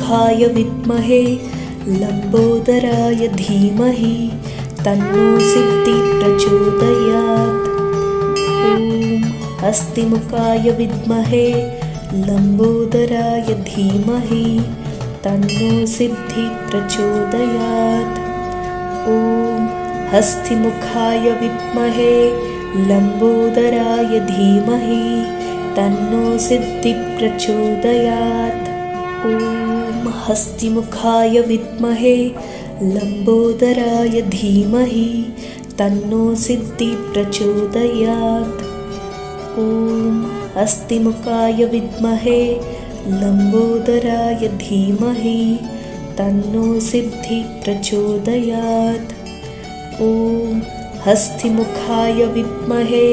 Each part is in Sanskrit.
हस्तिमुखाय विद्महे लम्बोदराय धीमहि तन्नो सिद्धिः प्रचोदयात्। ॐ हस्तिमुखाय विद्महे लम्बोदराय धीमहि तन्नो सिद्धिः प्रचोदयात्। ॐ हस्तिमुखाय विद्महे लम्बोदराय धीमहि तन्नो सिद्धिः प्रचोदयात्। ॐ हस्तिमुखाय विद्महे लम्बोदराय धीमहि तन्नो सिद्धिः प्रचोदयात्। ॐ हस्तिमुखाय विद्महे लम्बोदराय धीमहि तन्नो सिद्धिः प्रचोदयात्। ॐ हस्तिमुखाय विद्महे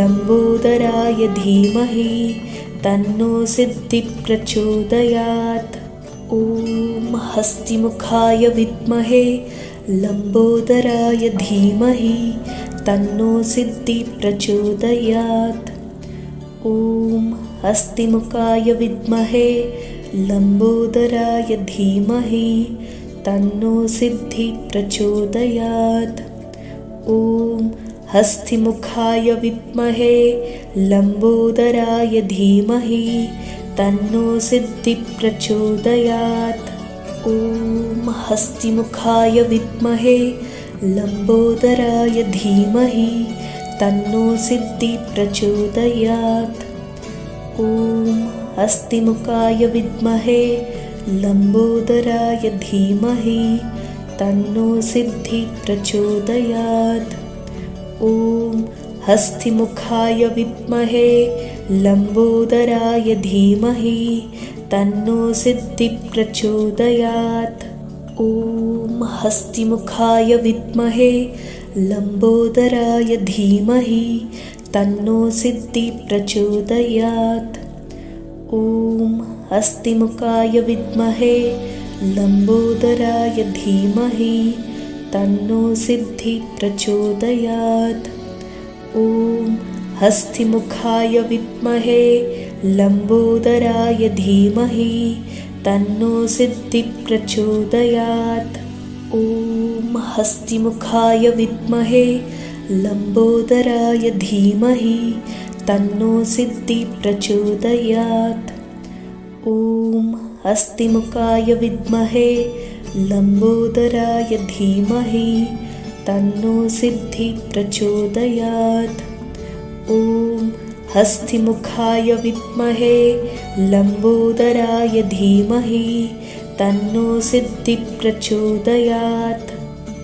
लम्बोदराय धीमहि तन्नो सिद्धिः प्रचोदयात्। ॐ हस्तिमुखाय विद्महे लम्बोदराय धीमहि तन्नो सिद्धिः प्रचोदयात्। ॐ हस्तिमुखाय विद्महे लम्बोदराय धीमहि तन्नो सिद्धिः प्रचोदयात्। ॐ हस्तिमुखाय विद्महे लम्बोदराय धीमहि तन्नो सिद्धिः प्रचोदयात्। ॐ हस्तिमुखाय विद्महे लम्बोदराय धीमहि तन्नो सिद्धिः प्रचोदयात्। ॐ हस्तिमुखाय विद्महे लम्बोदराय धीमहि तन्नो सिद्धिः प्रचोदयात्। ॐ हस्तिमुखाय विद्महे लम्बोदराय धीमहि तन्नो सिद्धिः प्रचोदयात्। ॐ हस्तिमुखाय विद्महे लम्बोदराय धीमहि तन्नो सिद्धिः प्रचोदयात्। ॐ हस्तिमुखाय विद्महे लम्बोदराय धीमहि तन्नो सिद्धिः प्रचोदयात्। ॐ हस्तिमुखाय विद्महे लम्बोदराय धीमहि तन्नो सिद्धिः प्रचोदयात्। ॐ हस्तिमुखाय विद्महे लम्बोदराय धीमहि तन्नो सिद्धिः प्रचोदयात्। ॐ हस्तिमुखाय विद्महे लम्बोदराय धीमहि तन्नो सिद्धिः प्रचोदयात्। ॐ हस्तिमुखाय विद्महे लम्बोदराय धीमहि तन्नो सिद्धिः प्रचोदयात्।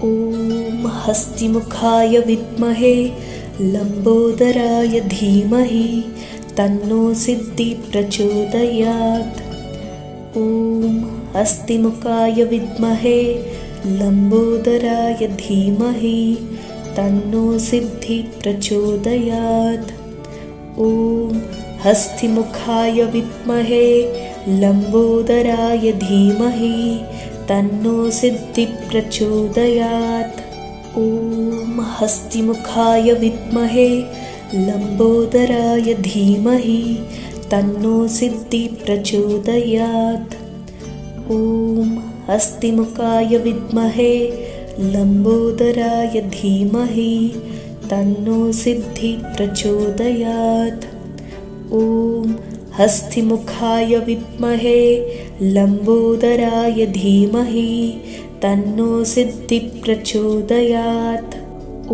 ॐ हस्तिमुखाय विद्महे लम्बोदराय धीमहि तन्नो सिद्धिः प्रचोदयात्। ॐ हस्तिमुखाय विद्महे लम्बोदराय धीमहि तन्नो सिद्धिः प्रचोदयात्। ॐ हस्तिमुखाय विद्महे लम्बोदराय धीमहि तन्नो सिद्धिः प्रचोदयात्। ॐ हस्तिमुखाय विद्महे लम्बोदराय धीमहि तन्नो सिद्धिः प्रचोदयात्। ॐ हस्तिमुखाय विद्महे लम्बोदराय धीमहि तन्नो सिद्धिः प्रचोदयात्। ॐ हस्तिमुखाय विद्महे लम्बोदराय धीमहि तन्नो सिद्धिः प्रचोदयात्। ॐ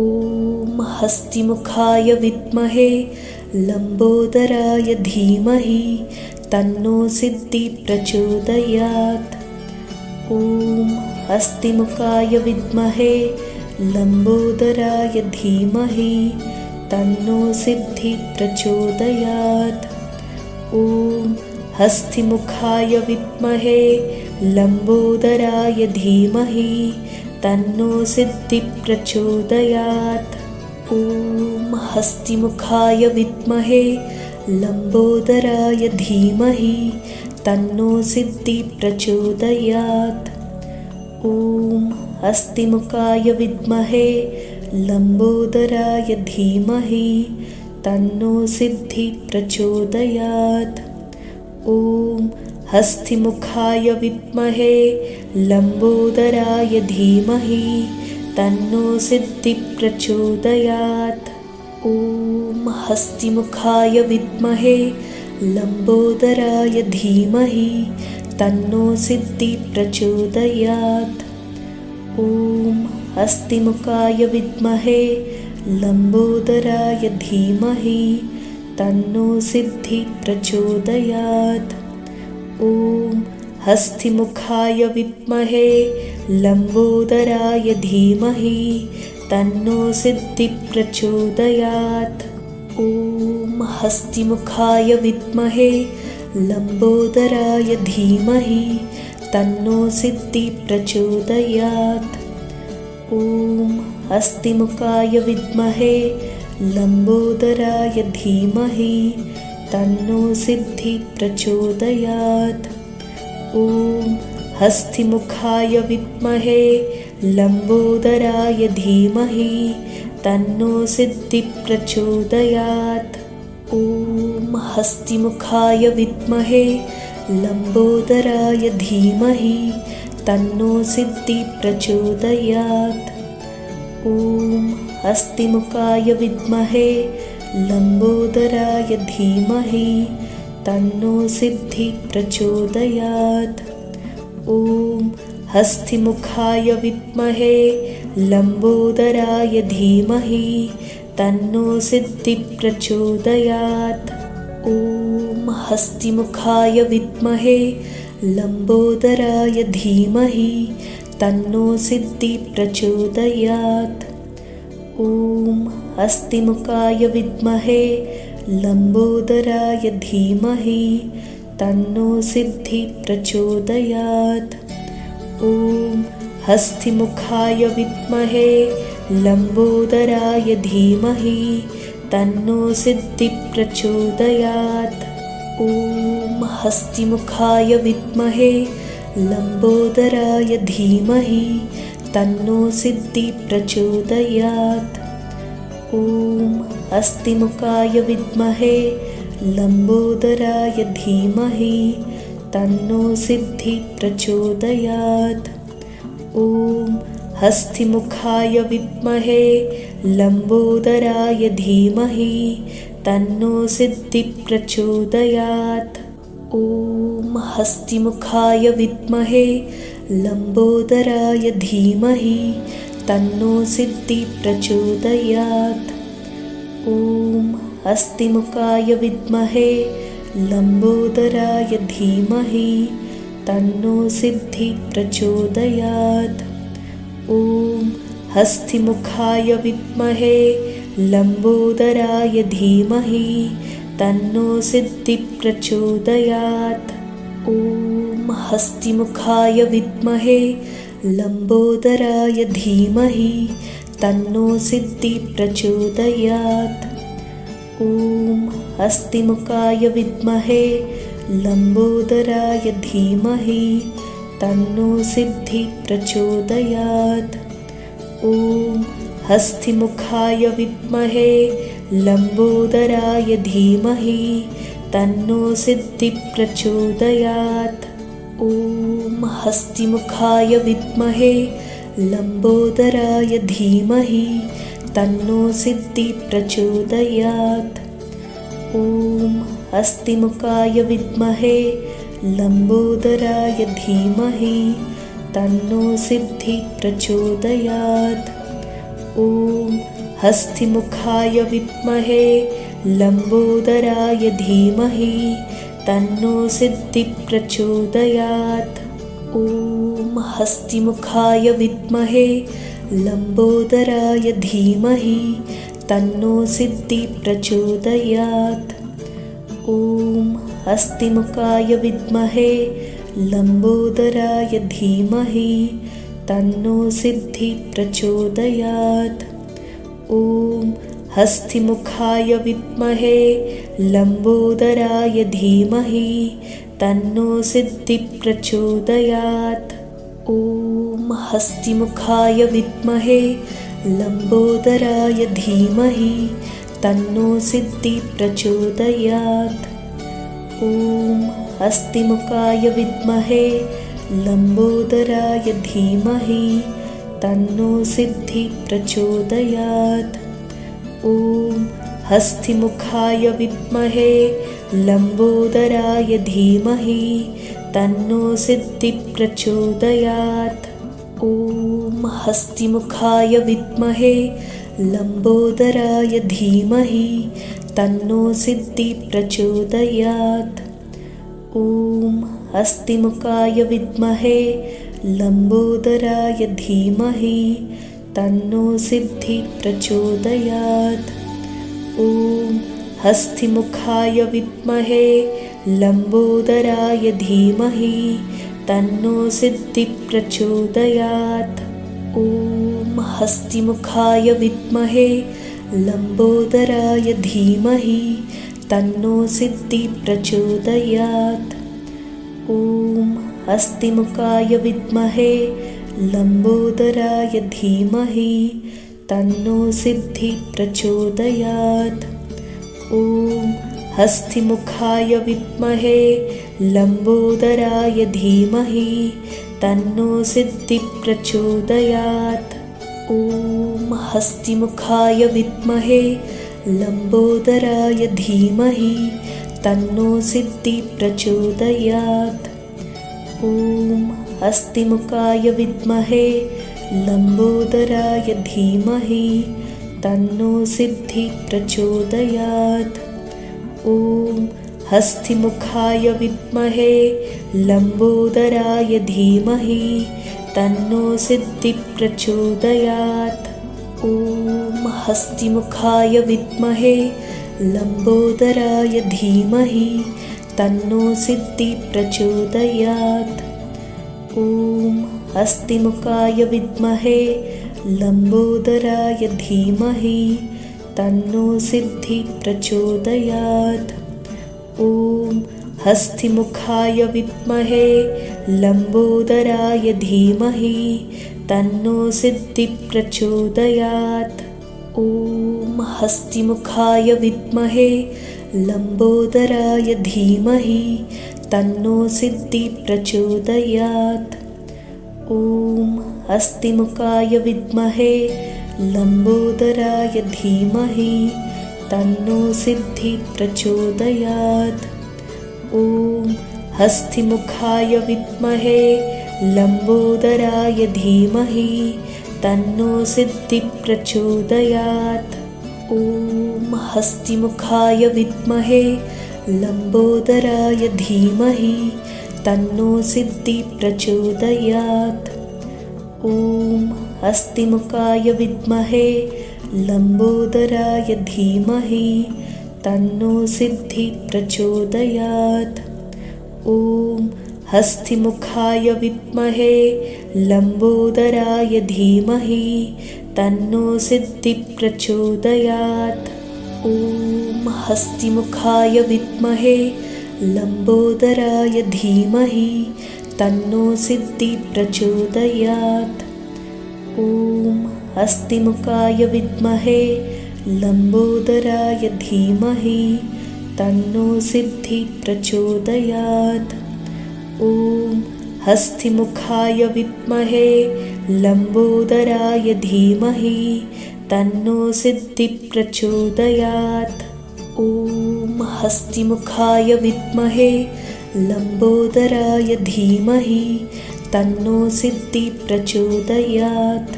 हस्तिमुखाय विद्महे लम्बोदराय धीमहि तन्नो सिद्धिः प्रचोदयात्। ॐ हस्तिमुखाय विद्महे लम्बोदराय धीमहि तन्नो सिद्धिः प्रचोदयात्। ॐ हस्तिमुखाय विद्महे लम्बोदराय धीमहि तन्नो सिद्धिः प्रचोदयात्। ॐ हस्तिमुखाय विद्महे लम्बोदराय धीमहि तन्नो सिद्धिः प्रचोदयात्। ॐ हस्तिमुखाय विद्महे लम्बोदराय धीमहि तन्नो सिद्धिः प्रचोदयात्। ॐ हस्तिमुखाय विद्महे लम्बोदराय धीमहि तन्नो सिद्धिप्रचोदयात्। ॐ हस्तिमुखाय विद्महे लम्बोदराय धीमहि तन्नो सिद्धिप्रचोदयात्। ॐ हस्तिमुखाय विद्महे लम्बोदराय धीमहि तन्नो सिद्धिप्रचोदयात्। ॐ हस्तिमुखाय विद्महे लम्बोदराय धीमहि तन्नो सिद्धिप्रचोदयात्। ॐ हस्तिमुखाय विद्महे लम्बोदराय धीमहि तन्नो सिद्धिप्रचोदयात्। ॐ हस्तिमुखाय विद्महे लम्बोदराय धीमहि तन्नो सिद्धिप्रचोदयात्। ॐ हस्तिमुखाय विद्महे लम्बोदराय धीमहि तन्नो सिद्धिप्रचोदयात्। ॐ हस्तिमुखाय विद्महे लम्बोदराय धीमहि तन्नो सिद्धिप्रचोदयात्। ॐ हस्तिमुखाय विद्महे लम्बोदराय धीमहि तन्नो सिद्धिप्रचोदयात्। ॐ हस्तिमुखाय विद्महे लम्बोदराय धीमहि तन्नो सिद्धिप्रचोदयात्। ॐ हस्तिमुखाय विद्महे लम्बोदराय धीमहि तन्नो सिद्धिप्रचोदयात्। ॐ हस्तिमुखाय विद्महे लम्बोदराय धीमहि तन्नो सिद्धिप्रचोदयात्। ॐ हस्तिमुखाय विद्महे लम्बोदराय धीमहि तन्नो सिद्धिप्रचोदयात्। ॐ हस्तिमुखाय विद्महे लम्बोदराय धीमहि तन्नो सिद्धिप्रचोदयात्। ॐ हस्तिमुखाय विद्महे लम्बोदराय धीमहि तन्नो सिद्धिप्रचोदयात्। ॐ हस्तिमुखाय विद्महे लम्बोदराय धीमहि तन्नो सिद्धिप्रचोदयात्। ॐ हस्तिमुखाय विद्महे लम्बोदराय धीमहि तन्नो सिद्धिप्रचोदयात्। ॐ हस्तिमुखाय विद्महे लम्बोदराय धीमहि तन्नो सिद्धिप्रचोदयात्। ॐ हस्तिमुखाय विद्महे लम्बोदराय धीमहि तन्नो सिद्धिप्रचोदयात्। ॐ हस्तिमुखाय विद्महे लम्बोदराय धीमहि तन्नो सिद्धिप्रचोदयात्। ॐ हस्तिमुखाय विद्महे लम्बोदराय धीमहि तन्नो सिद्धिप्रचोदयात्। ॐ हस्तिमुखाय विद्महे लम्बोदराय धीमहि तन्नो सिद्धिप्रचोदयात्। ॐ हस्तिमुखाय विद्महे लम्बोदराय धीमहि तन्नो सिद्धिप्रचोदयात्। ॐ हस्तिमुखाय विद्महे लम्बोदराय धीमहि तन्नो सिद्धिप्रचोदयात्। ॐ हस्तिमुखाय विद्महे लम्बोदराय धीमहि तन्नो सिद्धिप्रचोदयात्। ॐ हस्तिमुखाय विद्महे लम्बोदराय धीमहि तन्नो सिद्धिप्रचोदयात्। ॐ हस्तिमुखाय विद्महे लम्बोदराय धीमहि तन्नो सिद्धिप्रचोदयात्। ॐ हस्तिमुखाय विद्महे लम्बोदराय धीमहि तन्नो सिद्धिप्रचोदयात्। ॐ हस्तिमुखाय विद्महे लम्बोदराय धीमहि तन्नो सिद्धिप्रचोदयात्। ॐ हस्तिमुखाय विद्महे लम्बोदराय धीमहि तन्नो सिद्धिः प्रचोदयात्। ॐ हस्तिमुखाय विद्महे लम्बोदराय धीमहि तन्नो सिद्धिः प्रचोदयात्। ॐ हस्तिमुखाय विद्महे लम्बोदराय धीमहि तन्नो सिद्धिः प्रचोदयात्। ॐ हस्तिमुखाय विद्महे लम्बोदराय धीमहि तन्नो सिद्धिः प्रचोदयात्। ॐ हस्तिमुखाय विद्महे लम्बोदराय धीमहि तन्नो सिद्धिः प्रचोदयात्। ॐ हस्तिमुखाय विद्महे लम्बोदराय धीमहि तन्नो सिद्धिः प्रचोदयात्। ॐ हस्तिमुखाय विद्महे लम्बोदराय धीमहि तन्नो सिद्धिः प्रचोदयात्। ॐ हस्तिमुखाय विद्महे लम्बोदराय धीमहि तन्नो सिद्धिः प्रचोदयात्। ॐ हस्तिमुखाय विद्महे लम्बोदराय धीमहि तन्नो सिद्धिः प्रचोदयात्। ॐ हस्तिमुखाय विद्महे लम्बोदराय धीमहि तन्नो सिद्धिः प्रचोदयात्। ॐ हस्तिमुखाय विद्महे लम्बोदराय धीमहि तन्नो सिद्धिः प्रचोदयात्। ॐ हस्तिमुखाय विद्महे लम्बोदराय धीमहि तन्नो सिद्धिः प्रचोदयात्। ॐ हस्तिमुखाय विद्महे लम्बोदराय धीमहि तन्नो सिद्धिः प्रचोदयात्। ॐ हस्तिमुखाय विद्महे लम्बोदराय धीमहि तन्नो सिद्धिः प्रचोदयात्। ॐ हस्तिमुखाय विद्महे लम्बोदराय धीमहि तन्नो सिद्धिः प्रचोदयात्। ॐ हस्तिमुखाय विद्महे लम्बोदराय धीमहि तन्नो सिद्धिः प्रचोदयात्। ॐ हस्तिमुखाय विद्महे लम्बोदराय धीमहि तन्नो सिद्धिः प्रचोदयात्। ॐ हस्तिमुखाय विद्महे लम्बोदराय धीमहि तन्नो सिद्धिः प्रचोदयात्। ॐ हस्तिमुखाय विद्महे लम्बोदराय धीमहि तन्नो सिद्धिः प्रचोदयात्। ॐ हस्तिमुखाय विद्महे लम्बोदराय धीमहि तन्नो सिद्धिः प्रचोदयात्। ॐ हस्तिमुखाय विद्महे लम्बोदराय धीमहि तन्नो सिद्धिः प्रचोदयात्। ॐ हस्तिमुखाय विद्महे लम्बोदराय धीमहि तन्नो सिद्धिः प्रचोदयात्। ॐ हस्तिमुखाय विद्महे लम्बोदराय धीमहि तन्नो सिद्धिः प्रचोदयात्। ॐ हस्तिमुखाय विद्महे लम्बोदराय धीमहि तन्नो सिद्धिः प्रचोदयात्।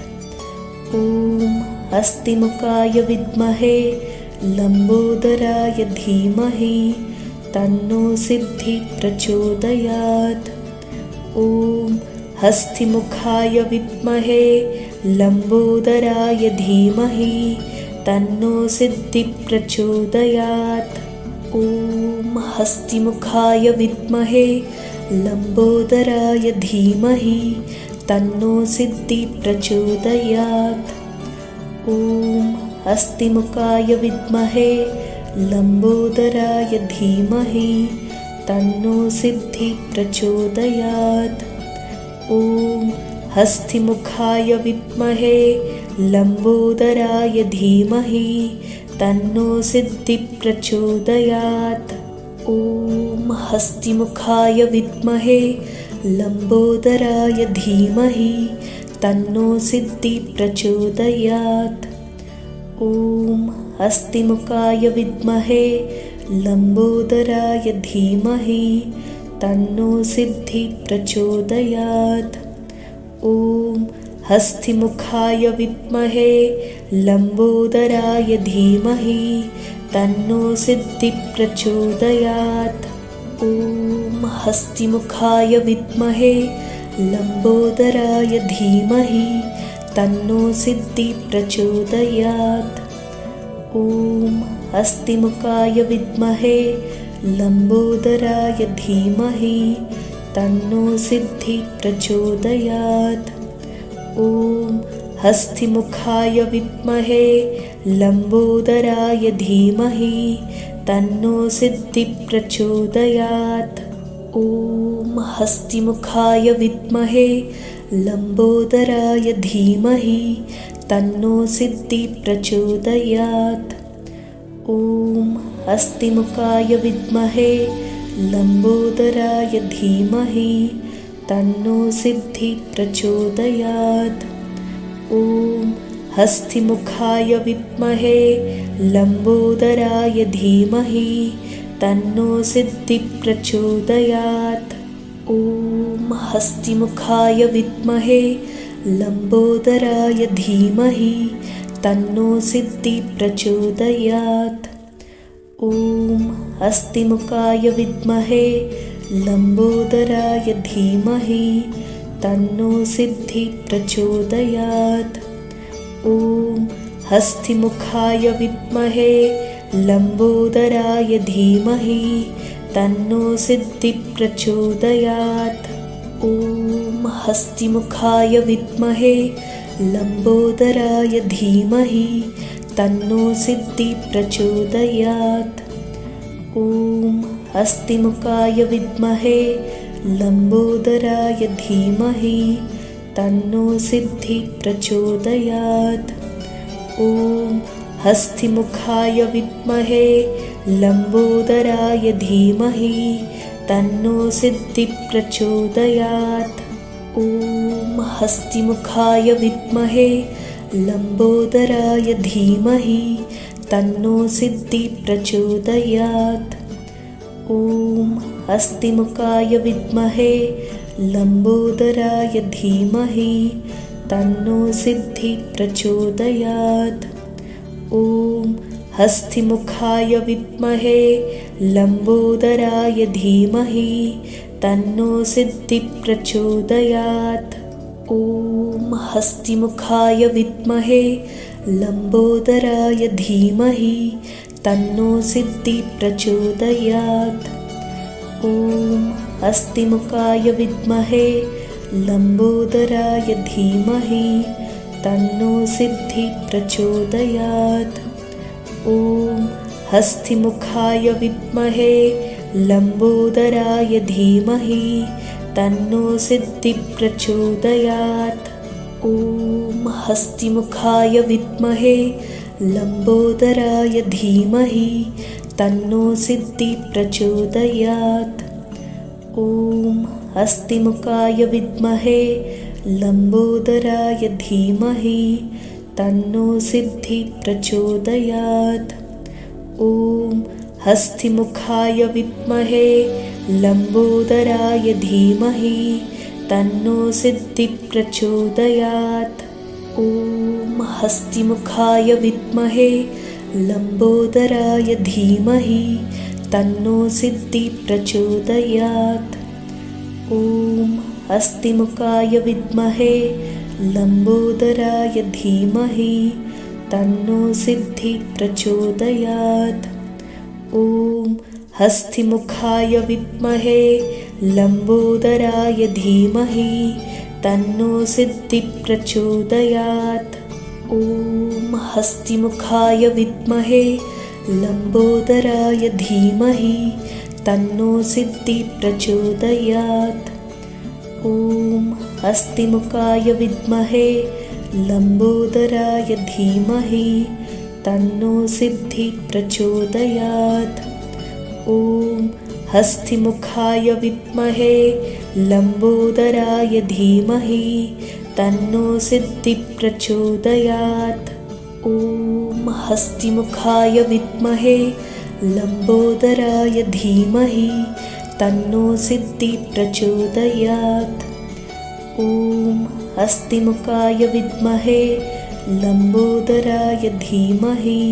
ॐ हस्तिमुखाय विद्महे लम्बोदराय धीमहि तन्नो सिद्धिः प्रचोदयात्। ॐ हस्तिमुखाय विद्महे लम्बोदराय धीमहि तन्नो सिद्धिः प्रचोदयात्। ॐ हस्तिमुखाय विद्महे लम्बोदराय धीमहि तन्नो सिद्धिः प्रचोदयात्। ॐ हस्तिमुखाय विद्महे लम्बोदराय धीमहि तन्नो सिद्धिः प्रचोदयात्। ॐ हस्तिमुखाय विद्महे लम्बोदराय धीमहि तन्नो सिद्धिः प्रचोदयात्। ॐ हस्तिमुखाय विद्महे लम्बोदराय धीमहि तन्नो सिद्धिः प्रचोदयात्। ॐ हस्तिमुखाय विद्महे लम्बोदराय धीमहि तन्नो सिद्धिः प्रचोदयात्। ॐ हस्तिमुखाय विद्महे लम्बोदराय धीमहि तन्नो सिद्धिः प्रचोदयात्। ॐ हस्तिमुखाय विद्महे लम्बोदराय धीमहि तन्नो सिद्धिः प्रचोदयात्। ॐ हस्तिमुखाय विद्महे लम्बोदराय धीमहि तन्नो सिद्धिः प्रचोदयात्। ॐ हस्तिमुखाय विद्महे लम्बोदराय धीमहि तन्नो सिद्धिः प्रचोदयात्। ॐ हस्तिमुखाय विद्महे लम्बोदराय धीमहि तन्नो सिद्धिः प्रचोदयात्। ॐ हस्तिमुखाय विद्महे लम्बोदराय धीमहि तन्नो सिद्धिः प्रचोदयात्। ॐ हस्तिमुखाय विद्महे लम्बोदराय धीमहि तन्नो सिद्धिः प्रचोदयात्। ॐ हस्तिमुखाय विद्महे लम्बोदराय धीमहि तन्नो सिद्धिः प्रचोदयात्। ॐ हस्तिमुखाय विद्महे लम्बोदराय धीमहि तन्नो सिद्धिः प्रचोदयात्। ॐ हस्तिमुखाय विद्महे लम्बोदराय धीमहि तन्नो सिद्धिः प्रचोदयात्। ॐ हस्तिमुखाय विद्महे लम्बोदराय धीमहि तन्नो सिद्धिः प्रचोदयात्। ॐ हस्तिमुखाय विद्महे लम्बोदराय धीमहि तन्नो सिद्धिः प्रचोदयात्। ॐ हस्तिमुखाय विद्महे लम्बोदराय धीमहि तन्नो सिद्धिः प्रचोदयात्। ॐ हस्तिमुखाय विद्महे लम्बोदराय धीमहि तन्नो सिद्धिः प्रचोदयात्। ॐ हस्तिमुखाय विद्महे लम्बोदराय धीमहि तन्नो सिद्धिः प्रचोदयात्। ॐ हस्तिमुखाय विद्महे लम्बोदराय धीमहि तन्नो सिद्धिः प्रचोदयात्। ॐ हस्तिमुखाय विद्महे लम्बोदराय धीमहि तन्नो सिद्धिः प्रचोदयात्। ॐ हस्तिमुखाय विद्महे लम्बोदराय धीमहि तन्नो सिद्धिः प्रचोदयात्। ॐ हस्तिमुखाय विद्महे लम्बोदराय धीमहि तन्नो सिद्धिः प्रचोदयात्। ॐ हस्तिमुखाय विद्महे लम्बोदराय धीमहि तन्नो सिद्धिः प्रचोदयात्। ॐ हस्तिमुखाय विद्महे लम्बोदराय धीमहि तन्नो सिद्धिः प्रचोदयात्। ॐ हस्तिमुखाय विद्महे लम्बोदराय धीमहि तन्नो सिद्धिः प्रचोदयात्। ॐ हस्तिमुखाय विद्महे लम्बोदराय धीमहि तन्नो सिद्धिः प्रचोदयात्। ॐ हस्तिमुखाय विद्महे लम्बोदराय धीमहि तन्नो सिद्धिः प्रचोदयात्। ॐ हस्तिमुखाय विद्महे लम्बोदराय धीमहि तन्नो सिद्धिः प्रचोदयात्। ॐ हस्तिमुखाय विद्महे लम्बोदराय धीमहि तन्नो सिद्धिः प्रचोदयात्। ॐ हस्तिमुखाय विद्महे लम्बोदराय धीमहि तन्नो सिद्धिः प्रचोदयात्। ॐ ॐ हस्तिमुखाय विद्महे लम्बोदराय धीमहि तन्नो सिद्धिः प्रचोदयात्। ॐ हस्तिमुखाय विद्महे लम्बोदराय धीमहि तन्नो सिद्धिः प्रचोदयात्। ॐ हस्तिमुखाय विद्महे लम्बोदराय धीमहि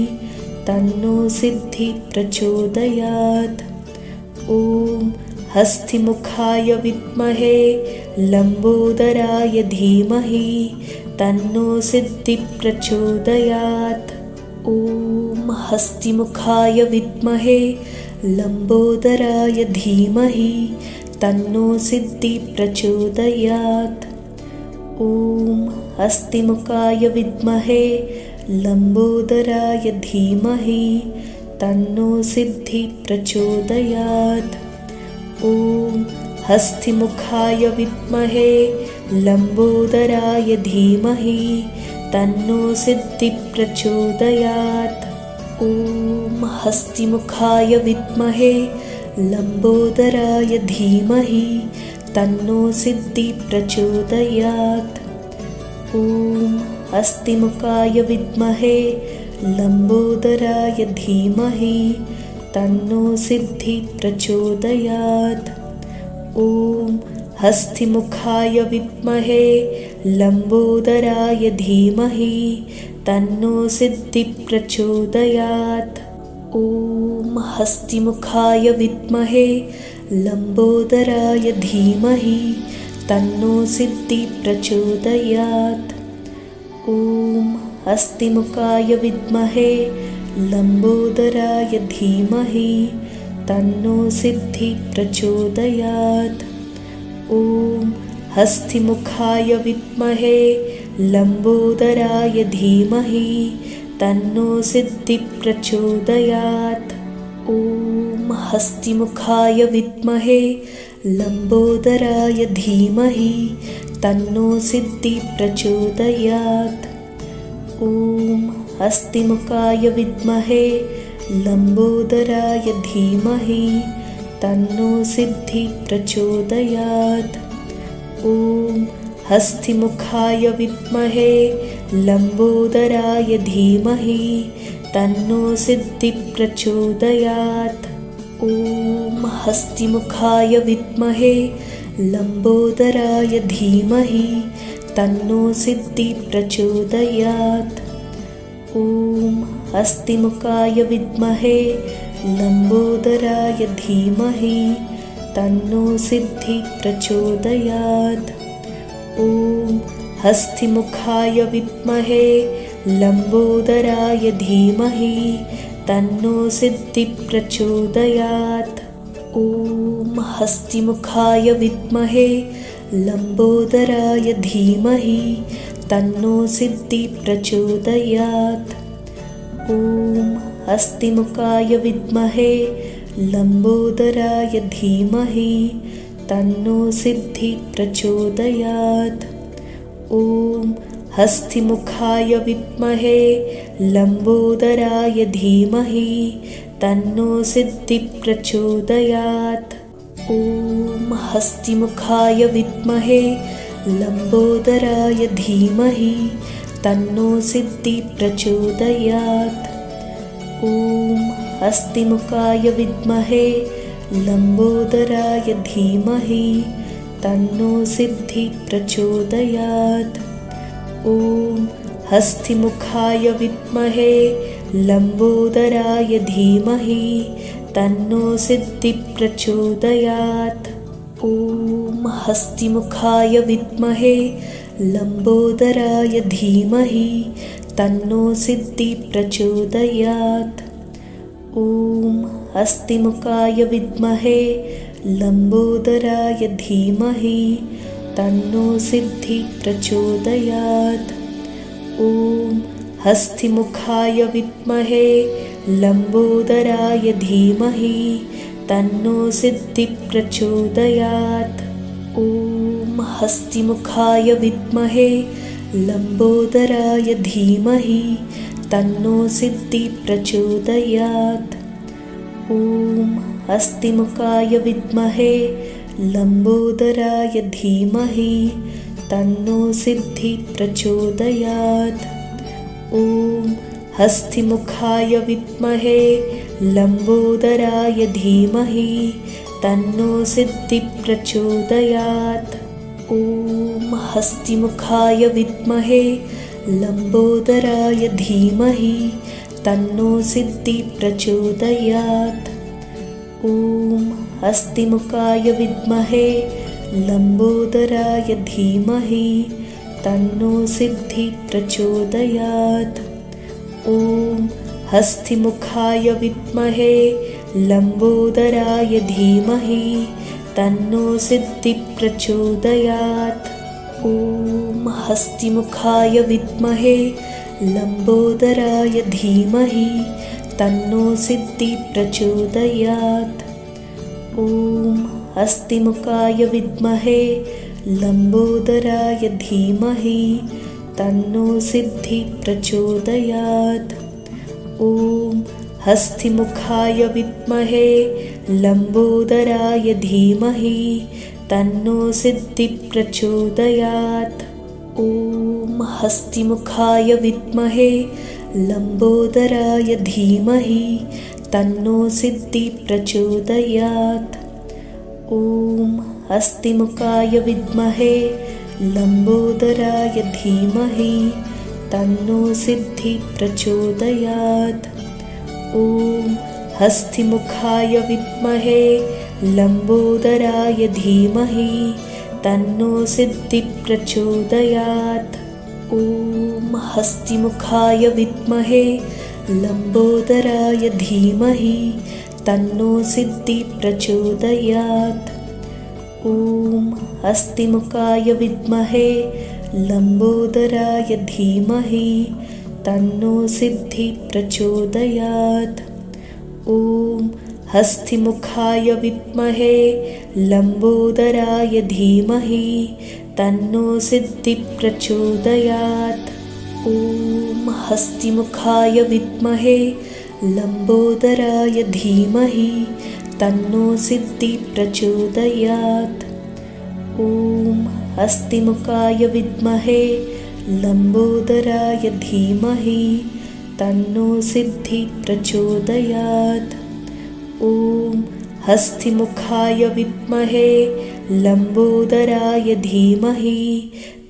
तन्नो सिद्धिः प्रचोदयात्। ॐ हस्तिमुखाय विद्महे लम्बोदराय धीमहि तन्नो सिद्धिः प्रचोदयात्। ॐ हस्तिमुखाय विद्महे लम्बोदराय धीमहि तन्नो सिद्धिः प्रचोदयात्। ॐ हस्तिमुखाय विद्महे लम्बोदराय धीमहि तन्नो सिद्धिः प्रचोदयात्। ॐ हस्तिमुखाय विद्महे लम्बोदराय धीमहि तन्नो सिद्धिः प्रचोदयात्। ॐ हस्तिमुखाय विद्महे लम्बोदराय धीमहि तन्नो सिद्धिः प्रचोदयात्। ॐ हस्तिमुखाय विद्महे लम्बोदराय धीमहि तन्नो सिद्धिः प्रचोदयात्। ॐ हस्तिमुखाय विद्महे लम्बोदराय धीमहि तन्नो सिद्धिः प्रचोदयात्। ॐ हस्तिमुखाय विद्महे लम्बोदराय धीमहि तन्नो सिद्धिः प्रचोदयात्। ॐ हस्तिमुखाय विद्महे लम्बोदराय धीमहि तन्नो सिद्धिः प्रचोदयात्। ॐ हस्तिमुखाय विद्महे लम्बोदराय धीमहि तन्नो सिद्धिः प्रचोदयात्। ॐ हस्तिमुखाय विद्महे लम्बोदराय धीमहि तन्नो सिद्धिः प्रचोदयात्। ॐ हस्तिमुखाय विद्महे लम्बोदराय धीमहि तन्नो सिद्धिः प्रचोदयात्। ॐ हस्तिमुखाय विद्महे लम्बोदराय धीमहि तन्नो सिद्धिः प्रचोदयात्। ॐ हस्तिमुखाय विद्महे लम्बोदराय धीमहि तन्नो सिद्धिः प्रचोदयात्। ॐ हस्तिमुखाय विद्महे लम्बोदराय धीमहि तन्नो सिद्धिः प्रचोदयात्। ॐ हस्तिमुखाय विद्महे लम्बोदराय धीमहि तन्नो सिद्धिः प्रचोदयात्। ॐ हस्तिमुखाय विद्महे लम्बोदराय धीमहि तन्नो सिद्धिः प्रचोदयात्। ॐ हस्तिमुखाय विद्महे लम्बोदराय धीमहि तन्नो सिद्धिः प्रचोदयात्। ॐ हस्तिमुखाय विद्महे लम्बोदराय धीमहि तन्नो सिद्धिः प्रचोदयात्। ॐ हस्तिमुखाय विद्महे लम्बोदराय धीमहि तन्नो सिद्धिः प्रचोदयात्। ॐ हस्तिमुखाय विद्महे लम्बोदराय धीमहि तन्नो सिद्धिः प्रचोदयात्। ॐ हस्तिमुखाय विद्महे लम्बोदराय धीमहि तन्नो सिद्धिः प्रचोदयात्। ॐ हस्तिमुखाय विद्महे लम्बोदराय धीमहि तन्नो सिद्धिः प्रचोदयात्। ॐ हस्तिमुखाय विद्महे लम्बोदराय धीमहि तन्नो सिद्धिः प्रचोदयात्। ॐ हस्तिमुखाय विद्महे लम्बोदराय धीमहि तन्नो सिद्धिः प्रचोदयात्। ॐ हस्तिमुखाय विद्महे लम्बोदराय धीमहि तन्नो सिद्धिः प्रचोदयात्। ॐ हस्तिमुखाय विद्महे लम्बोदराय धीमहि तन्नो सिद्धिः प्रचोदयात्। ॐ हस्तिमुखाय विद्महे लम्बोदराय धीमहि तन्नो सिद्धिः प्रचोदयात्। ॐ हस्तिमुखाय विद्महे लम्बोदराय धीमहि तन्नो सिद्धिः प्रचोदयात्। ॐ हस्तिमुखाय विद्महे लम्बोदराय धीमहि तन्नो सिद्धिः प्रचोदयात्। ॐ हस्तिमुखाय विद्महे लम्बोदराय धीमहि तन्नो सिद्धिः प्रचोदयात्। ॐ हस्तिमुखाय विद्महे लम्बोदराय धीमहि तन्नो सिद्धिः प्रचोदयात्। ॐ हस्तिमुखाय विद्महे लम्बोदराय धीमहि तन्नो सिद्धिः प्रचोदयात्। ॐ हस्तिमुखाय विद्महे लम्बोदराय धीमहि तन्नो सिद्धिः प्रचोदयात्। ॐ हस्तिमुखाय विद्महे लम्बोदराय धीमहि तन्नो सिद्धिः प्रचोदयात्। ॐ हस्तिमुखाय विद्महे लम्बोदराय धीमहि तन्नो सिद्धिः प्रचोदयात्। ॐ हस्तिमुखाय विद्महे लम्बोदराय धीमहि तन्नो सिद्धिः प्रचोदयात्। ॐ हस्तिमुखाय विद्महे लम्बोदराय धीमहि तन्नो सिद्धिः प्रचोदयात्। ॐ हस्तिमुखाय विद्महे लम्बोदराय धीमहि तन्नो सिद्धिः प्रचोदयात्। ॐ हस्तिमुखाय विद्महे लम्बोदराय धीमहि तन्नो सिद्धिः प्रचोदयात्। ॐ हस्तिमुखाय विद्महे लम्बोदराय धीमहि तन्नो सिद्धिः प्रचोदयात्। ॐ हस्तिमुखाय विद्महे लम्बोदराय धीमहि तन्नो सिद्धिः प्रचोदयात्। ॐ हस्तिमुखाय विद्महे लम्बोदराय धीमहि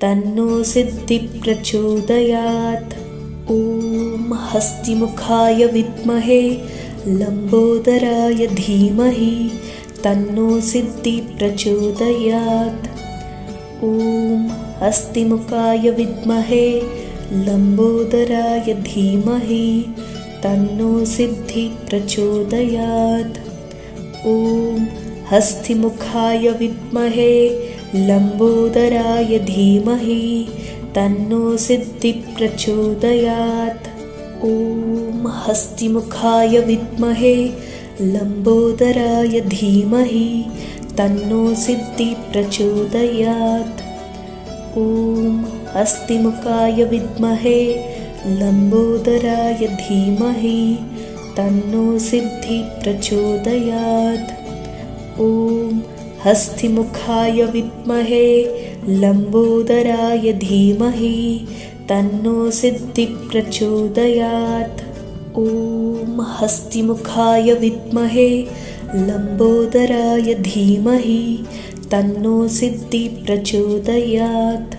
तन्नो सिद्धिः प्रचोदयात्। ॐ हस्तिमुखाय विद्महे लम्बोदराय धीमहि तन्नो सिद्धिः प्रचोदयात्। ॐ हस्तिमुखाय विद्महे लम्बोदराय धीमहि तन्नो सिद्धिः प्रचोदयात्। ॐ हस्तिमुखाय विद्महे लम्बोदराय धीमहि तन्नो सिद्धिः प्रचोदयात्। ॐ हस्तिमुखाय विद्महे लम्बोदराय धीमहि तन्नो सिद्धिः प्रचोदयात्। ॐ हस्तिमुखाय विद्महे लम्बोदराय धीमहि तन्नो सिद्धिः प्रचोदयात्। ॐ हस्तिमुखाय विद्महे लम्बोदराय धीमहि तन्नो सिद्धिः प्रचोदयात्। ॐ हस्तिमुखाय विद्महे लम्बोदराय धीमहि तन्नो सिद्धिः प्रचोदयात्।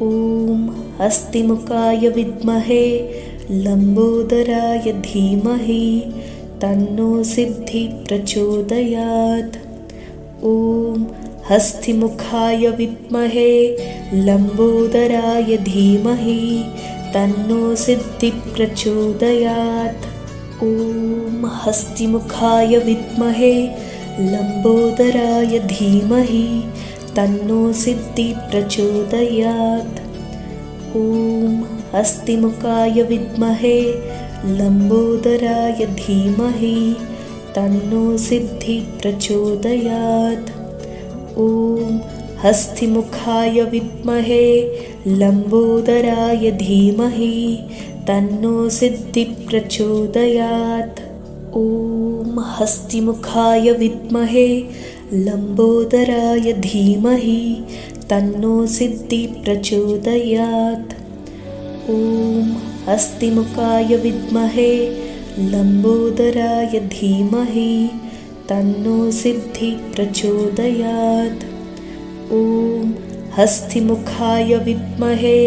ॐ हस्तिमुखाय विद्महे लम्बोदराय धीमहि तन्नो सिद्धिः प्रचोदयात्। ॐ हस्तिमुखाय विद्महे लम्बोदराय धीमहि तन्नो सिद्धिः प्रचोदयात्। ॐ हस्तिमुखाय विद्महे लम्बोदराय धीमहि तन्नो सिद्धिः प्रचोदयात्। ॐ हस्तिमुखाय विद्महे लम्बोदराय धीमहि तन्नो सिद्धिः प्रचोदयात्। ॐ हस्तिमुखाय विद्महे लम्बोदराय धीमहि तन्नो सिद्धिः प्रचोदयात्। ॐ ॐ हस्तिमुखाय विद्महे लम्बोदराय धीमहि तन्नो सिद्धिः प्रचोदयात्। ॐ हस्तिमुखाय विद्महे लम्बोदराय धीमहि तन्नो सिद्धिः प्रचोदयात्। ॐ हस्तिमुखाय विद्महे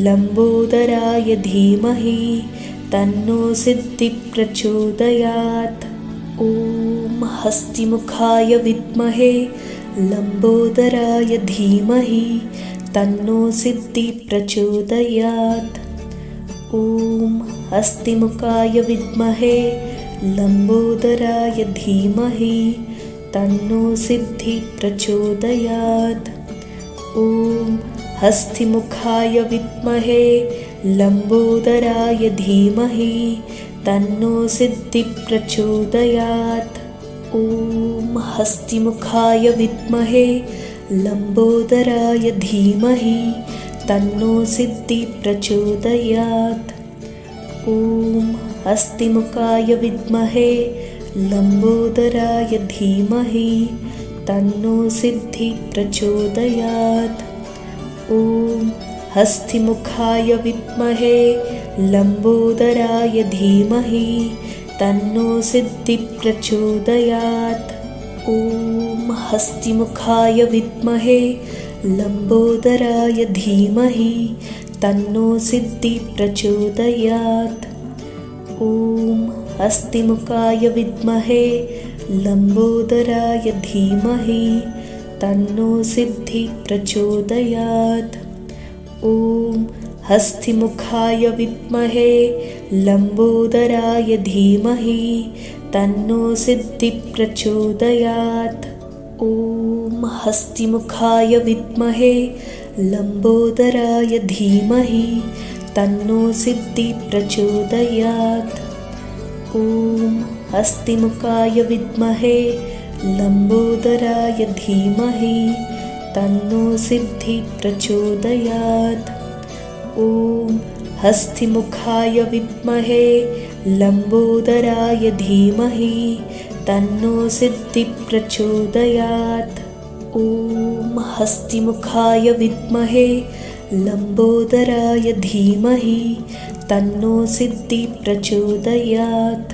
लम्बोदराय धीमहि तन्नो सिद्धिः प्रचोदयात्। ॐ हस्तिमुखाय विद्महे लम्बोदराय धीमहि तन्नो सिद्धिः प्रचोदयात्। ॐ हस्तिमुखाय विद्महे लम्बोदराय धीमहि तन्नो सिद्धिः प्रचोदयात्। ॐ हस्तिमुखाय विद्महे लम्बोदराय धीमहि तन्नो सिद्धिः प्रचोदयात्। ॐ हस्तिमुखाय विद्महे लम्बोदराय धीमहि तन्नो सिद्धिः प्रचोदयात्। ॐ हस्तिमुखाय विद्महे लम्बोदराय धीमहि तन्नो सिद्धिः प्रचोदयात्। ॐ हस्तिमुखाय विद्महे लम्बोदराय धीमहि तन्नो सिद्धिः प्रचोदयात्। ॐ हस्तिमुखाय विद्महे लम्बोदराय धीमहि तन्नो सिद्धिः प्रचोदयात्। ॐ हस्तिमुखाय विद्महे लम्बोदराय धीमहि तन्नो सिद्धिः प्रचोदयात्। ॐ हस्तिमुखाय विद्महे लम्बोदराय धीमहि तन्नो सिद्धिः प्रचोदयात्। ॐ हस्तिमुखाय विद्महे लम्बोदराय धीमहि तन्नो सिद्धिः प्रचोदयात्। ॐ हस्तिमुखाय विद्महे लम्बोदराय धीमहि तन्नो सिद्धिः प्रचोदयात्। ॐ हस्तिमुखाय विद्महे लम्बोदराय धीमहि तन्नो सिद्धिः प्रचोदयात्। ॐ हस्तिमुखाय विद्महे लम्बोदराय धीमहि तन्नो सिद्धिः प्रचोदयात्।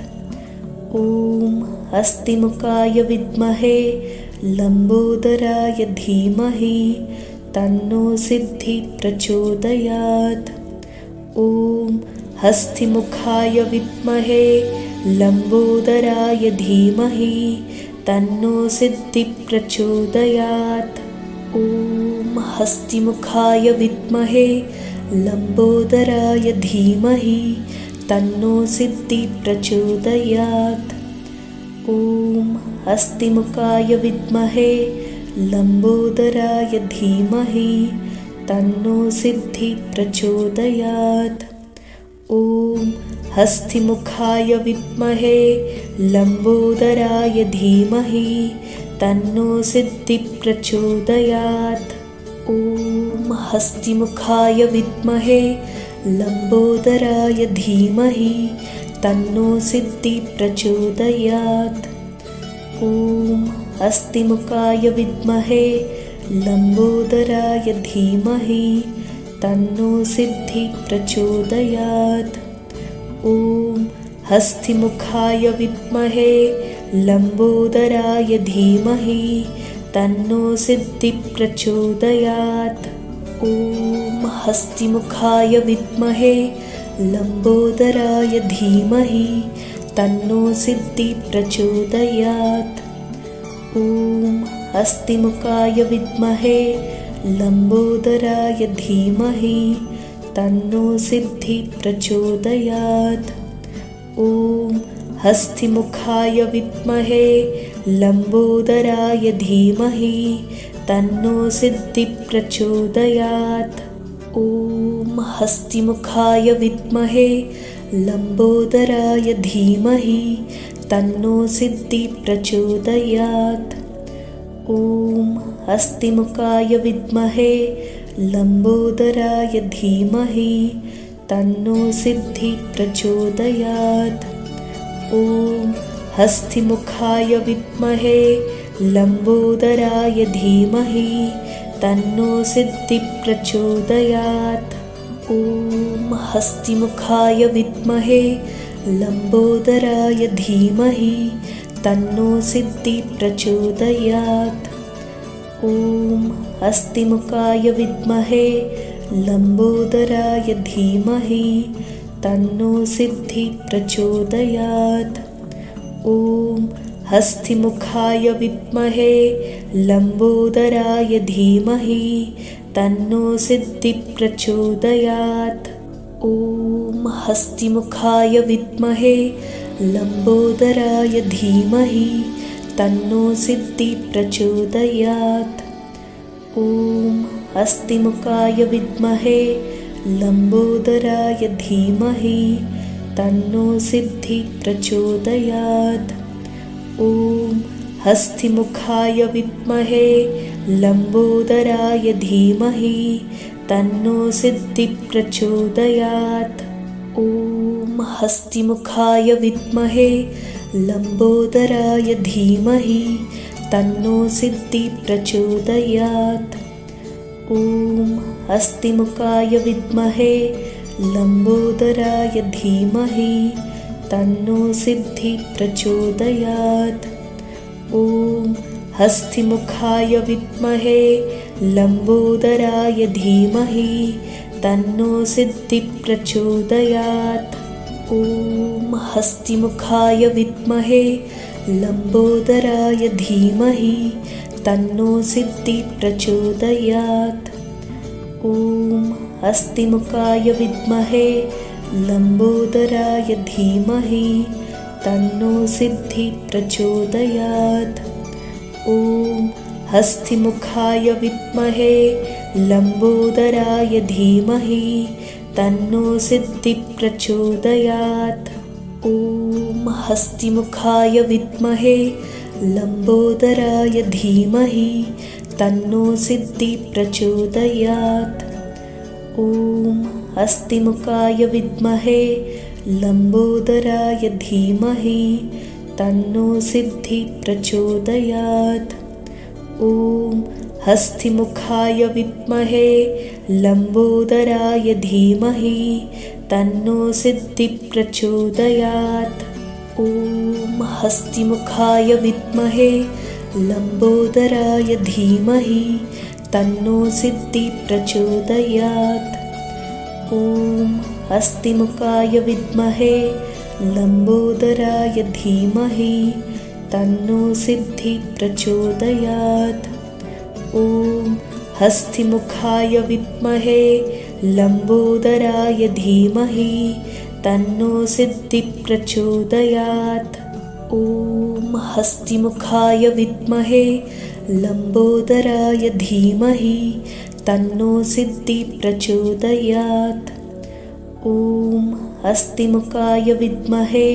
ॐ हस्तिमुखाय विद्महे लम्बोदराय धीमहि तन्नो सिद्धिः प्रचोदयात्। ॐ हस्तिमुखाय विद्महे लम्बोदराय धीमहि तन्नो सिद्धिः प्रचोदयात्। ॐ हस्तिमुखाय विद्महे लम्बोदराय धीमहि तन्नो सिद्धिः प्रचोदयात्। ॐ हस्तिमुखाय विद्महे लम्बोदराय धीमहि तन्नो सिद्धिः प्रचोदयात्। ॐ हस्तिमुखाय विद्महे लम्बोदराय धीमहि तन्नो सिद्धिः प्रचोदयात्। ॐ हस्तिमुखाय विद्महे लम्बोदराय धीमहि तन्नो सिद्धिः प्रचोदयात्। ॐ हस्तिमुखाय विद्महे लम्बोदराय धीमहि तन्नो सिद्धिः प्रचोदयात्। ॐ हस्तिमुखाय विद्महे लम्बोदराय धीमहि तन्नो सिद्धिः प्रचोदयात्। ॐ हस्तिमुखाय विद्महे लम्बोदराय धीमहि तन्नो सिद्धिः प्रचोदयात्। ॐ हस्तिमुखाय विद्महे लम्बोदराय धीमहि तन्नो सिद्धिः प्रचोदयात्। ॐ हस्तिमुखाय विद्महे लम्बोदराय धीमहि तन्नो सिद्धिः प्रचोदयात्। ॐ हस्तिमुखाय विद्महे लम्बोदराय धीमहि तन्नो सिद्धिः प्रचोदयात्। ॐ हस्तिमुखाय विद्महे लम्बोदराय धीमहि तन्नो सिद्धिः प्रचोदयात्। ॐ हस्तिमुखाय विद्महे लम्बोदराय धीमहि तन्नो सिद्धिप्रचोदयात्। ॐ हस्तिमुखाय विद्महे लम्बोदराय धीमहि तन्नो सिद्धिप्रचोदयात्। ॐ हस्तिमुखाय विद्महे लम्बोदराय धीमहि तन्नो सिद्धिप्रचोदयात्। ॐ हस्तिमुखाय विद्महे लम्बोदराय धीमहि तन्नो सिद्धिप्रचोदयात्। ॐ हस्तिमुखाय विद्महे लम्बोदराय धीमहि तन्नो सिद्धिप्रचोदयात्। ॐ हस्तिमुखाय विद्महे लम्बोदराय धीमहि तन्नो सिद्धिप्रचोदयात्। ॐ हस्तिमुखाय विद्महे लम्बोदराय धीमहि तन्नो सिद्धिप्रचोदयात्। ॐ हस्तिमुखाय विद्महे लम्बोदराय धीमहि तन्नो सिद्धिप्रचोदयात्। ॐ हस्तिमुखाय विद्महे लम्बोदराय धीमहि तन्नो सिद्धिप्रचोदयात्। ॐ हस्तिमुखाय विद्महे लम्बोदराय धीमहि तन्नो सिद्धिप्रचोदयात्। ॐ हस्तिमुखाय विद्महे लम्बोदराय धीमहि तन्नो सिद्धिप्रचोदयात्। ॐ हस्तिमुखाय विद्महे लम्बोदराय धीमहि तन्नो सिद्धिप्रचोदयात्। ॐ हस्तिमुखाय विद्महे लम्बोदराय धीमहि तन्नो सिद्धिप्रचोदयात्। ॐ हस्तिमुखाय विद्महे लम्बोदराय धीमहि तन्नो सिद्धिप्रचोदयात्। ॐ हस्तिमुखाय विद्महे लम्बोदराय धीमहि तन्नो सिद्धिप्रचोदयात्। ॐ हस्तिमुखाय विद्महे लम्बोदराय धीमहि तन्नो सिद्धिप्रचोदयात्। ॐ हस्तिमुखाय विद्महे लम्बोदराय धीमहि तन्नो सिद्धिप्रचोदयात्। ॐ हस्तिमुखाय विद्महे लम्बोदराय धीमहि तन्नो सिद्धिप्रचोदयात्। ॐ हस्तिमुखाय विद्महे लम्बोदराय धीमहि तन्नो सिद्धिप्रचोदयात्। ॐ हस्तिमुखाय विद्महे लम्बोदराय धीमहि तन्नो सिद्धिप्रचोदयात्। ॐ हस्तिमुखाय विद्महे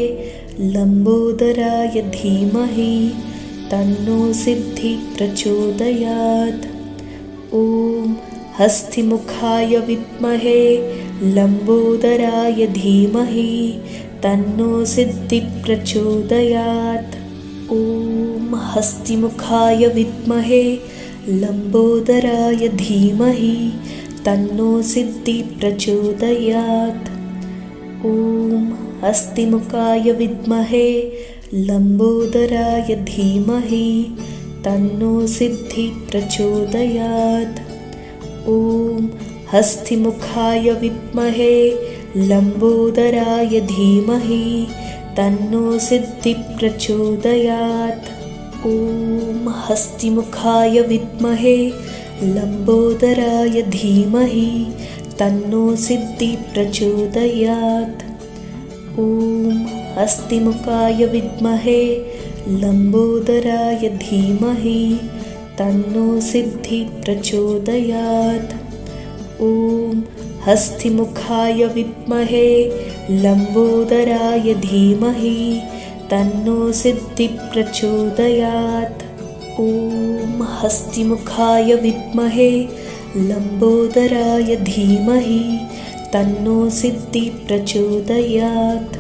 लम्बोदराय धीमहि तन्नो सिद्धिप्रचोदयात्। ॐ हस्तिमुखाय विद्महे लम्बोदराय धीमहि तन्नो सिद्धिप्रचोदयात्। ॐ हस्तिमुखाय विद्महे लम्बोदराय धीमहि तन्नो सिद्धिप्रचोदयात्। ॐ हस्तिमुखाय विद्महे लम्बोदराय धीमहि तन्नो सिद्धिप्रचोदयात्। ॐ हस्तिमुखाय विद्महे लम्बोदराय धीमहि तन्नो सिद्धिप्रचोदयात्। ॐ हस्तिमुखाय विद्महे लम्बोदराय धीमहि तन्नो सिद्धिप्रचोदयात्। ॐ हस्तिमुखाय विद्महे लम्बोदराय धीमहि तन्नो सिद्धिप्रचोदयात्। ॐ हस्तिमुखाय विद्महे लम्बोदराय धीमहि तन्नो सिद्धिप्रचोदयात्। ॐ हस्तिमुखाय विद्महे लम्बोदराय धीमहि तन्नो सिद्धिप्रचोदयात्।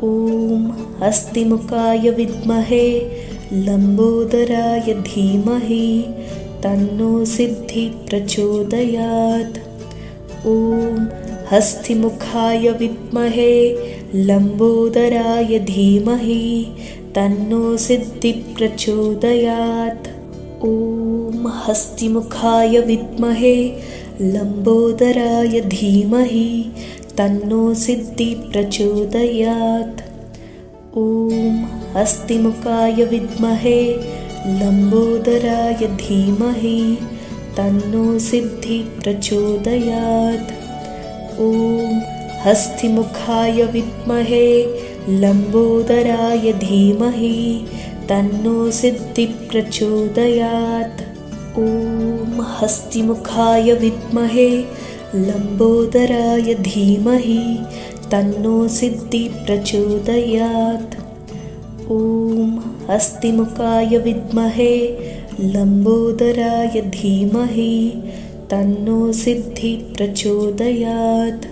ॐ ॐ हस्तिमुखाय विद्महे लम्बोदराय धीमहि तन्नो सिद्धिः प्रचोदयात्। ॐ हस्तिमुखाय विद्महे लम्बोदराय धीमहि तन्नो सिद्धिः प्रचोदयात्। ॐ हस्तिमुखाय विद्महे लम्बोदराय धीमहि तन्नो सिद्धिः प्रचोदयात्। ॐ हस्तिमुखाय विद्महे लम्बोदराय धीमहि तन्नो सिद्धिः प्रचोदयात्। ॐ हस्तिमुखाय विद्महे लम्बोदराय धीमहि तन्नो सिद्धिः प्रचोदयात्। ॐ हस्तिमुखाय विद्महे लम्बोदराय धीमहि तन्नो सिद्धिः प्रचोदयात्। ॐ हस्तिमुखाय विद्महे लम्बोदराय धीमहि तन्नो सिद्धिः प्रचोदयात्।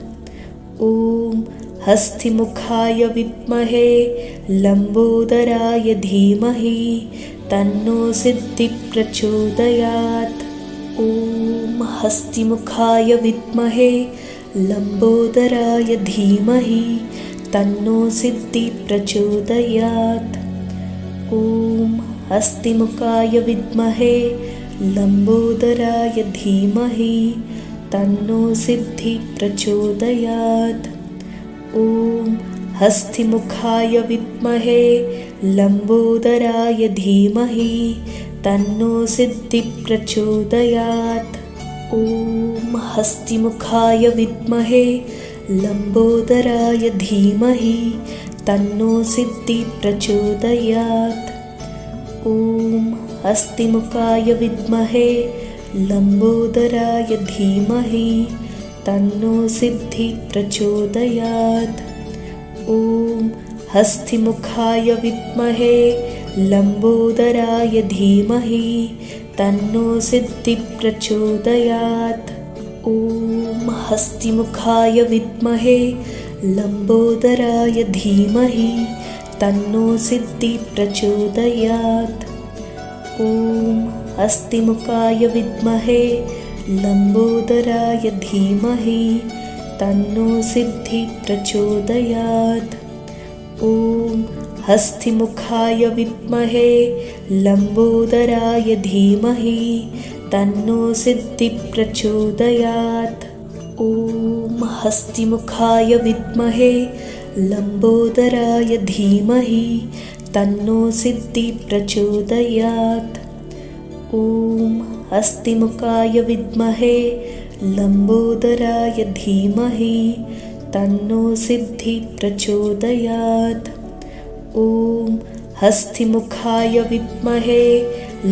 ॐ हस्तिमुखाय विद्महे लम्बोदराय धीमहि तन्नो सिद्धिः प्रचोदयात्। ॐ हस्तिमुखाय विद्महे लम्बोदराय धीमहि तन्नो सिद्धिः प्रचोदयात्। ॐ हस्तिमुखाय विद्महे लम्बोदराय धीमहि तन्नो सिद्धिः प्रचोदयात्। ॐ हस्तिमुखाय विद्महे लम्बोदराय धीमहि तन्नो सिद्धिः प्रचोदयात्। ॐ हस्तिमुखाय विद्महे लम्बोदराय धीमहि तन्नो सिद्धिः प्रचोदयात्। ॐ हस्तिमुखाय विद्महे लम्बोदराय धीमहि तन्नो सिद्धिः प्रचोदयात्। ॐ हस्तिमुखाय विद्महे लम्बोदराय धीमहि तन्नो सिद्धिः प्रचोदयात्। ॐ हस्तिमुखाय विद्महे लम्बोदराय धीमहि तन्नो सिद्धिः प्रचोदयात्। ॐ हस्तिमुखाय विद्महे लम्बोदराय धीमहि तन्नो सिद्धिः प्रचोदयात्। ॐ हस्तिमुखाय विद्महे लम्बोदराय धीमहि तन्नो सिद्धिः प्रचोदयात्। ॐ हस्तिमुखाय विद्महे लम्बोदराय धीमहि तन्नो सिद्धिः प्रचोदयात्। ॐ हस्तिमुखाय विद्महे लम्बोदराय धीमहि तन्नो सिद्धिः प्रचोदयात्। ॐ हस्तिमुखाय विद्महे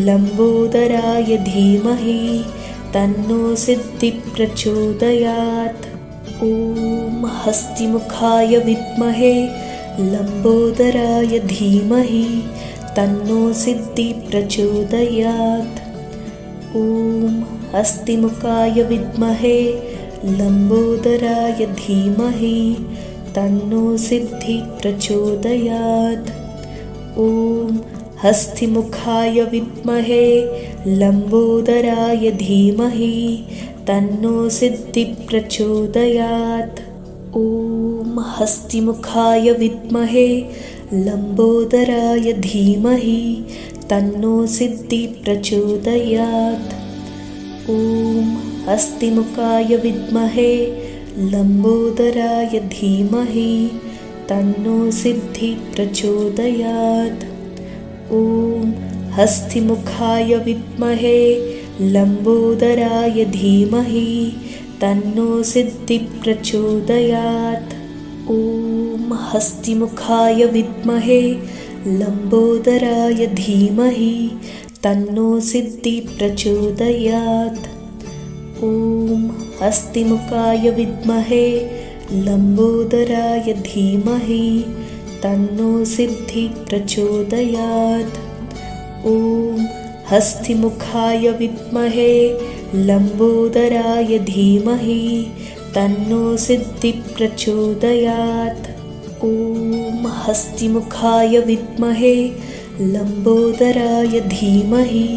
लम्बोदराय धीमहि तन्नो सिद्धिः प्रचोदयात्। ॐ हस्तिमुखाय विद्महे लम्बोदराय धीमहि तन्नो सिद्धिः प्रचोदयात्। ॐ हस्तिमुखाय विद्महे लम्बोदराय धीमहि तन्नो सिद्धिः प्रचोदयात्। ॐ हस्तिमुखाय विद्महे लम्बोदराय धीमहि तन्नो सिद्धिः प्रचोदयात्। ॐ हस्तिमुखाय विद्महे लम्बोदराय धीमहि तन्नो सिद्धिः प्रचोदयात्। ॐ हस्तिमुखाय विद्महे लम्बोदराय धीमहि तन्नो सिद्धिः प्रचोदयात्। ॐ हस्तिमुखाय विद्महे लम्बोदराय धीमहि तन्नो सिद्धिः प्रचोदयात्। ॐ हस्तिमुखाय विद्महे लम्बोदराय धीमहि तन्नो सिद्धिः प्रचोदयात्। ॐ हस्तिमुखाय विद्महे लम्बोदराय धीमहि तन्नो सिद्धिः प्रचोदयात्। ॐ हस्तिमुखाय विद्महे लम्बोदराय धीमहि तन्नो सिद्धिः प्रचोदयात्। ॐ हस्तिमुखाय विद्महे लम्बोदराय धीमहि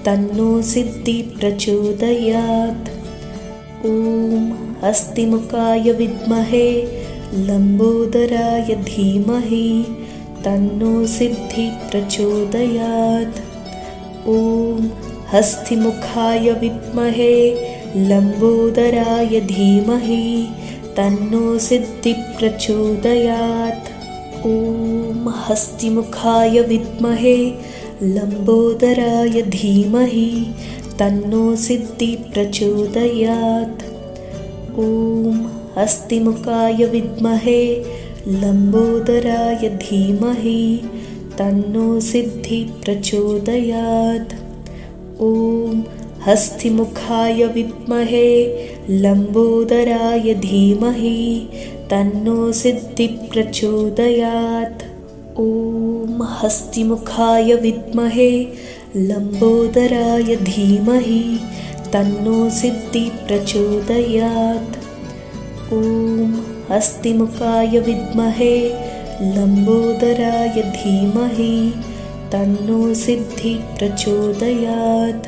तन्नो सिद्धिः प्रचोदयात्। ॐ हस्तिमुखाय विद्महे लम्बोदराय धीमहि तन्नो सिद्धिः प्रचोदयात्। ॐ हस्तिमुखाय विद्महे लम्बोदराय धीमहि तन्नो सिद्धिः प्रचोदयात्। ॐ हस्तिमुखाय विद्महे लम्बोदराय धीमहि तन्नो सिद्धिः प्रचोदयात्। ॐ हस्तिमुखाय विद्महे लम्बोदराय धीमहि तन्नो सिद्धिः प्रचोदयात्। ॐ हस्तिमुखाय विद्महे लम्बोदराय धीमहि तन्नो सिद्धिः प्रचोदयात्। ॐ हस्तिमुखाय विद्महे लम्बोदराय धीमहि तन्नो सिद्धिः प्रचोदयात्। ॐ हस्तिमुखाय विद्महे लम्बोदराय धीमहि तन्नो सिद्धिः प्रचोदयात्।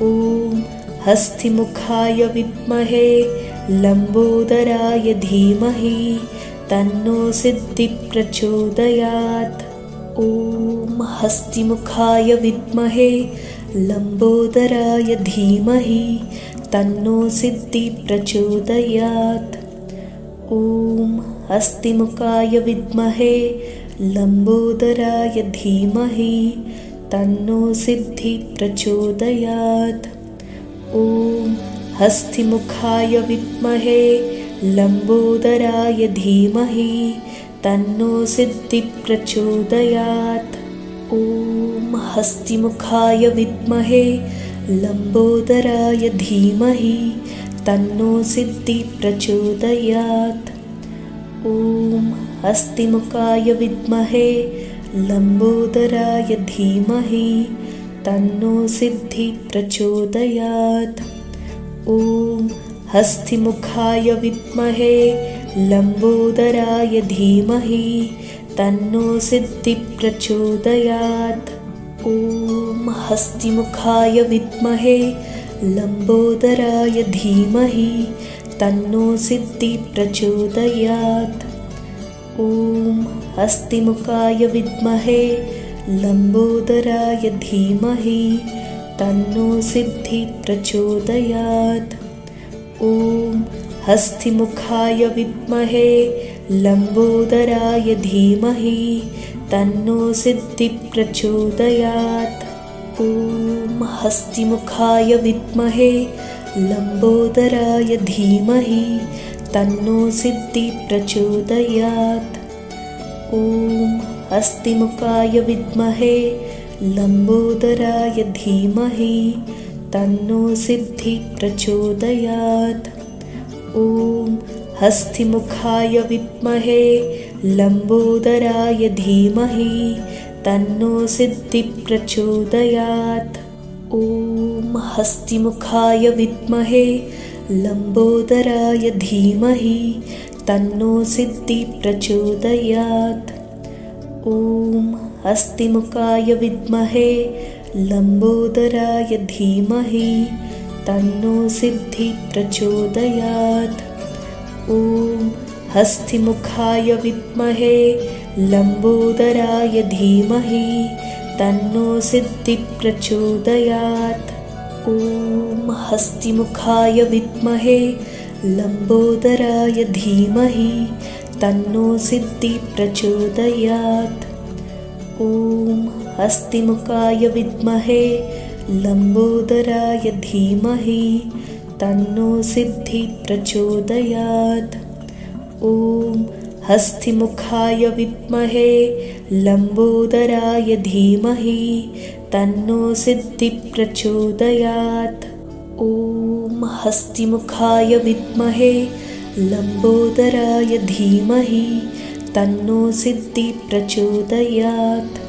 ॐ हस्तिमुखाय विद्महे लम्बोदराय धीमहि तन्नो सिद्धिः प्रचोदयात्। ॐ हस्तिमुखाय विद्महे लम्बोदराय धीमहि तन्नो सिद्धिः प्रचोदयात्। ॐ हस्तिमुखाय विद्महे लम्बोदराय धीमहि तन्नो सिद्धिः प्रचोदयात्। ॐ हस्तिमुखाय विद्महे लम्बोदराय धीमहि तन्नो सिद्धिः प्रचोदयात्। ॐ हस्तिमुखाय विद्महे लम्बोदराय धीमहि तन्नो सिद्धिः प्रचोदयात्। ॐ हस्तिमुखाय विद्महे लम्बोदराय धीमहि तन्नो सिद्धिः प्रचोदयात्। ॐ हस्तिमुखाय विद्महे लम्बोदराय धीमहि तन्नो सिद्धिः प्रचोदयात्। ॐ हस्तिमुखाय विद्महे लम्बोदराय धीमहि तन्नो सिद्धिः प्रचोदयात्। ॐ हस्तिमुखाय विद्महे लम्बोदराय धीमहि तन्नो सिद्धिः प्रचोदयात्। ॐ हस्तिमुखाय विद्महे लम्बोदराय धीमहि तन्नो सिद्धिः प्रचोदयात्। ॐ हस्तिमुखाय विद्महे लम्बोदराय धीमहि तन्नो सिद्धिः प्रचोदयात्। ॐ हस्तिमुखाय विद्महे लम्बोदराय धीमहि तन्नो सिद्धिः प्रचोदयात्। ॐ हस्तिमुखाय विद्महे लम्बोदराय धीमहि तन्नो सिद्धिः प्रचोदयात्। ॐ हस्तिमुखाय विद्महे लम्बोदराय धीमहि तन्नो सिद्धिः प्रचोदयात्। ॐ हस्तिमुखाय विद्महे लम्बोदराय धीमहि तन्नो सिद्धिः प्रचोदयात्। ॐ हस्तिमुखाय विद्महे लम्बोदराय धीमहि तन्नो सिद्धिः प्रचोदयात्। ॐ हस्तिमुखाय विद्महे लम्बोदराय धीमहि तन्नो सिद्धिः प्रचोदयात्। ॐ हस्तिमुखाय विद्महे लम्बोदराय धीमहि तन्नो सिद्धिः प्रचोदयात्। ॐ हस्तिमुखाय विद्महे लम्बोदराय धीमहि तन्नो सिद्धिः प्रचोदयात्। ॐ हस्तिमुखाय विद्महे लम्बोदराय धीमहि तन्नो सिद्धिः प्रचोदयात्।